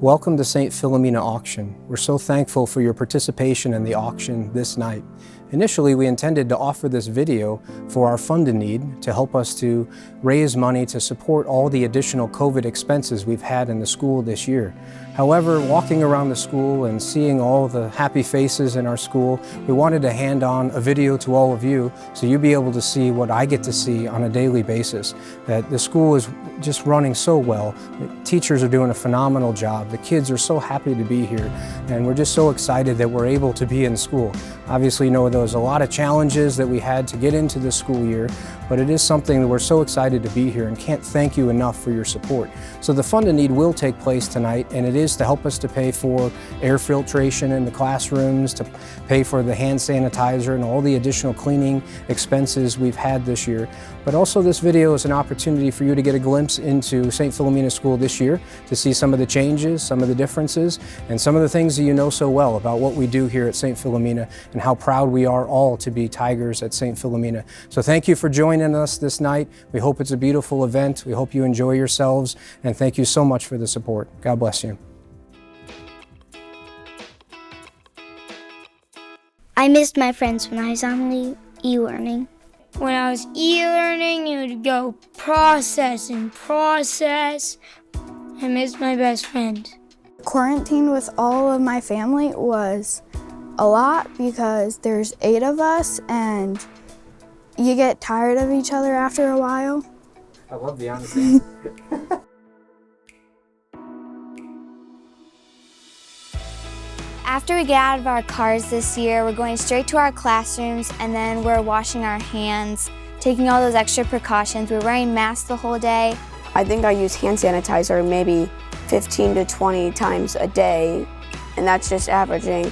Welcome to St. Philomena Auction. We're so thankful for your participation in the auction this night. Initially, we intended to offer this video for our fund in need to help us to raise money to support all the additional COVID expenses we've had in the school this year. However, walking around the school and seeing all the happy faces in our school, we wanted to hand on a video to all of you so you'll be able to see what I get to see on a daily basis, that the school is just running so well. The teachers are doing a phenomenal job. The kids are so happy to be here, and we're just so excited that we're able to be in school. Obviously, you know, there was a lot of challenges that we had to get into this school year, but it is something that we're so excited to be here and can't thank you enough for your support. So the Fund in Need will take place tonight, and it is to help us to pay for air filtration in the classrooms, to pay for the hand sanitizer and all the additional cleaning expenses we've had this year. But also this video is an opportunity for you to get a glimpse into St. Philomena School this year, to see some of the changes, some of the differences, and some of the things that you know so well about what we do here at St. Philomena and how proud we are all to be Tigers at St. Philomena. So thank you for joining us this night. We hope it's a beautiful event. We hope you enjoy yourselves, and thank you so much for the support. God bless you. I missed my friends when I was on e-learning. When I was e-learning, it would go process and process. I missed my best friend. Quarantine with all of my family was a lot because there's 8 of us and you get tired of each other after a while. I love the honesty. After we get out of our cars this year, we're going straight to our classrooms and then we're washing our hands, taking all those extra precautions. We're wearing masks the whole day. I think I use hand sanitizer maybe 15 to 20 times a day, and that's just averaging.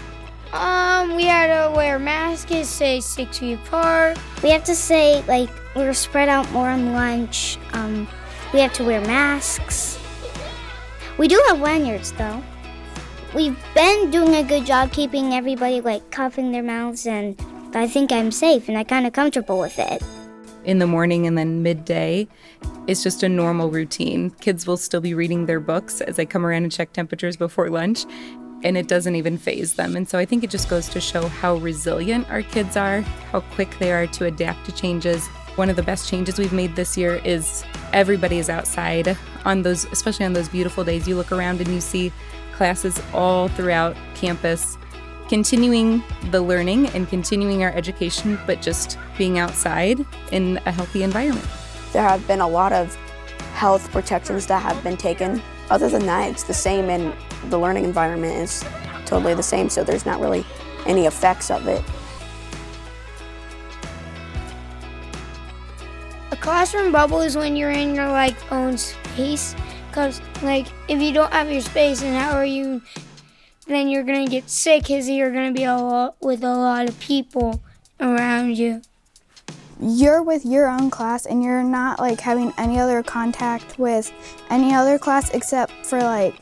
We had to wear masks, stay 6 feet apart. We have to say, like, we're spread out more on lunch. We have to wear masks. We do have lanyards, though. We've been doing a good job keeping everybody, like, covering their mouths, and I think I'm safe, and I'm kind of comfortable with it. In the morning and then midday, it's just a normal routine. Kids will still be reading their books as I come around and check temperatures before lunch, and it doesn't even faze them. And so I think it just goes to show how resilient our kids are, how quick they are to adapt to changes. One of the best changes we've made this year is everybody is outside on those, especially on those beautiful days. You look around and you see classes all throughout campus, continuing the learning and continuing our education, but just being outside in a healthy environment. There have been a lot of health protections that have been taken. Other than that, it's the same, and the learning environment is totally the same, so there's not really any effects of it. A classroom bubble is when you're in your own space, because if you don't have your space, and how are you? Then you're gonna get sick because you're gonna be with a lot of people around you. You're with your own class and you're not having any other contact with any other class except for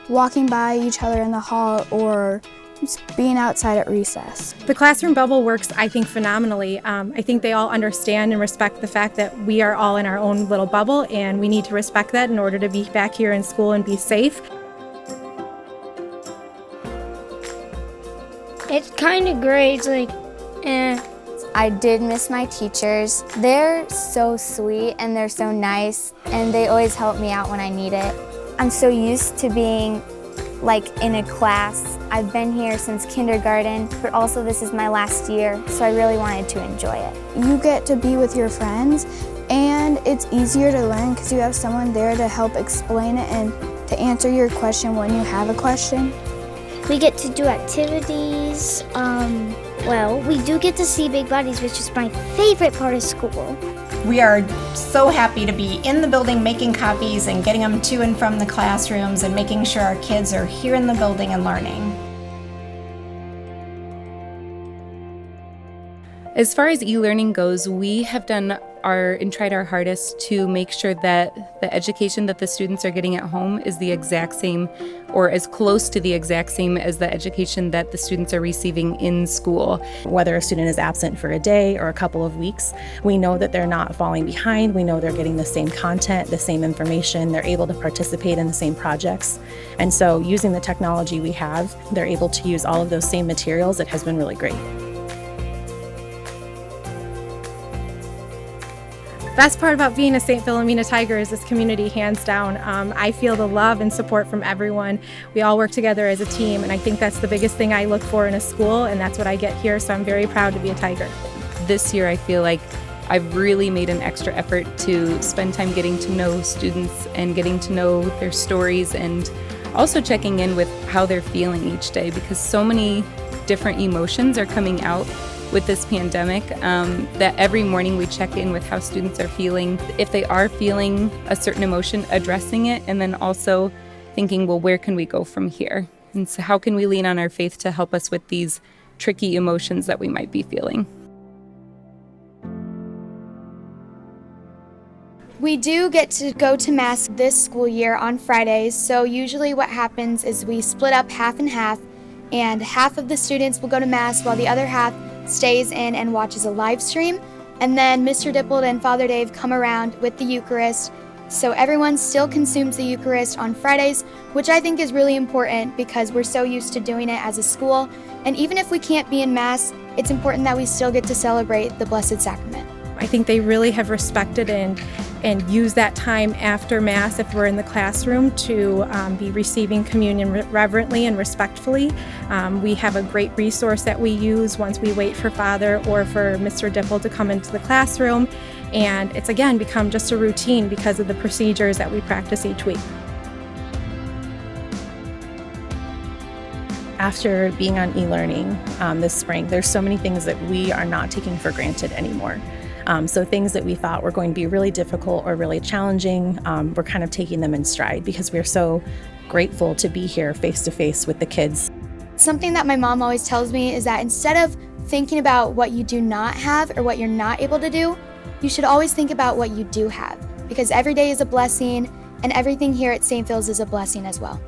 walking by each other in the hall or just being outside at recess. The classroom bubble works, I think, phenomenally. I think they all understand and respect the fact that we are all in our own little bubble, and we need to respect that in order to be back here in school and be safe. It's kind of great. It's I did miss my teachers. They're so sweet and they're so nice, and they always help me out when I need it. I'm so used to being in a class. I've been here since kindergarten, but also this is my last year, so I really wanted to enjoy it. You get to be with your friends, and it's easier to learn because you have someone there to help explain it and to answer your question when you have a question. We get to do activities. We do get to see big bodies, which is my favorite part of school. We are so happy to be in the building making copies and getting them to and from the classrooms and making sure our kids are here in the building and learning. As far as e-learning goes, we have done tried our hardest to make sure that the education that the students are getting at home is the exact same or as close to the exact same as the education that the students are receiving in school. Whether a student is absent for a day or a couple of weeks, we know that they're not falling behind. We know they're getting the same content, the same information. They're able to participate in the same projects. And so using the technology we have, they're able to use all of those same materials. It has been really great. Best part about being a St. Philomena Tiger is this community, hands down. I feel the love and support from everyone. We all work together as a team, and I think that's the biggest thing I look for in a school, and that's what I get here, so I'm very proud to be a Tiger. This year I feel like I've really made an extra effort to spend time getting to know students and getting to know their stories, and also checking in with how they're feeling each day, because so many different emotions are coming out with this pandemic, that every morning we check in with how students are feeling. If they are feeling a certain emotion, addressing it, and then also thinking, well, where can we go from here? And so how can we lean on our faith to help us with these tricky emotions that we might be feeling? We do get to go to Mass this school year on Fridays, so usually what happens is we split up half and half, and half of the students will go to Mass while the other half stays in and watches a live stream, and then Mr. Dippold and Father Dave come around with the Eucharist, so everyone still consumes the Eucharist on Fridays, which I think is really important because we're so used to doing it as a school, and even if we can't be in Mass, it's important that we still get to celebrate the Blessed Sacrament. I think they really have respected and use that time after Mass, if we're in the classroom, to be receiving communion reverently and respectfully. We have a great resource that we use once we wait for Father or for Mr. Dippold to come into the classroom, and it's again become just a routine because of the procedures that we practice each week. After being on ELearning this spring, there's so many things that we are not taking for granted anymore. So things that we thought were going to be really difficult or really challenging, we're kind of taking them in stride because we're so grateful to be here face to face with the kids. Something that my mom always tells me is that instead of thinking about what you do not have or what you're not able to do, you should always think about what you do have, because every day is a blessing and everything here at St. Phil's is a blessing as well.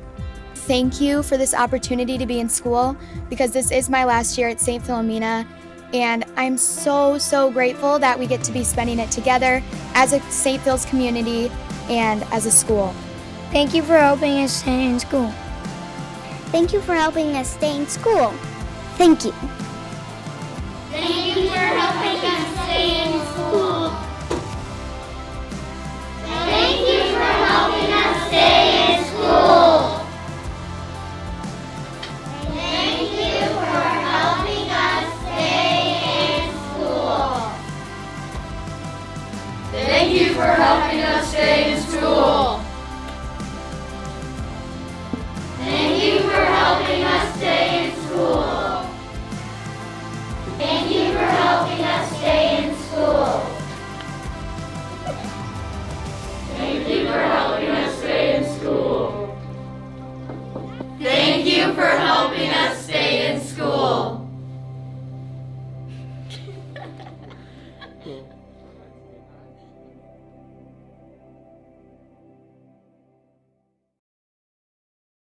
Thank you for this opportunity to be in school, because this is my last year at St. Philomena. And I'm so grateful that we get to be spending it together as a St. Phil's community and as a school. Thank you for helping us stay in school. Thank you for helping us stay in school. Thank you. Thank you for helping us stay in school. Thank you for helping us stay in school. Thank you for helping us stay in school. Thank you for helping us stay in school. Thank you for helping us stay in school. Thank you for helping us stay in school. Thank you for helping us stay in school. Thank you for helping us stay in school.